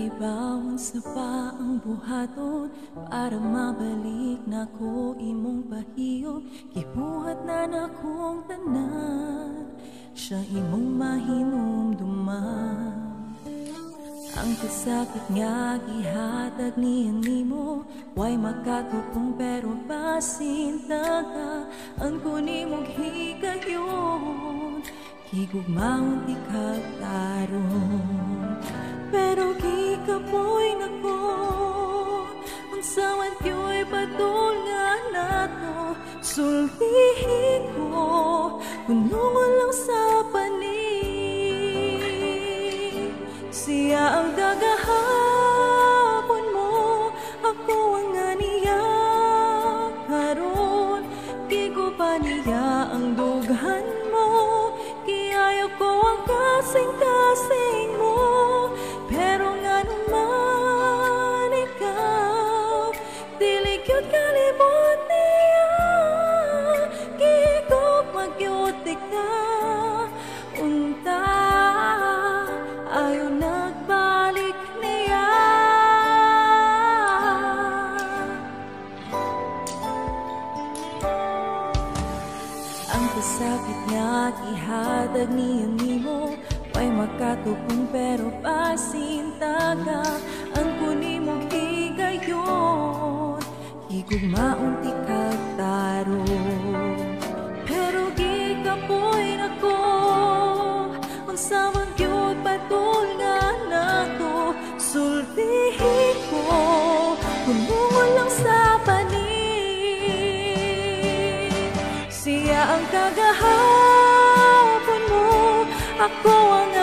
Nagibawan sa paang buhaton para mabalik na ko imong pahiyo. Gibuhat na nakong tanan, siya imong mahinumduman. Ang kasakit nga gihatag niya nimo, way makatupong pero pasintagaan ko nimong higayon. Higugmaon ti kagtaron, pero gikapoy na ko. Unsaman kyo'y patul nga nato, sultihin ko, kunungon lang sa pani. Siya ang gagahapon mo, ako ang aniya karon. Di ko pa niya ang dughan mo, kiyayo ko ang kasing-kasing mo. Pero nga naman ikaw, dili kyut kalibot niya. Gikok magyutik ka, unta ayaw nagbalik niya. Ang kasakit nga ihatag niya nimo, way makatupong pero pasintaga. Ang kunimong higayon, higugmaon ti kagtaron, pero gikapoy na ko. Unsa man gyud patul nga nato, sultihin ko, kunungon lang sa pani. Siya ang kagahapon mo, ako ang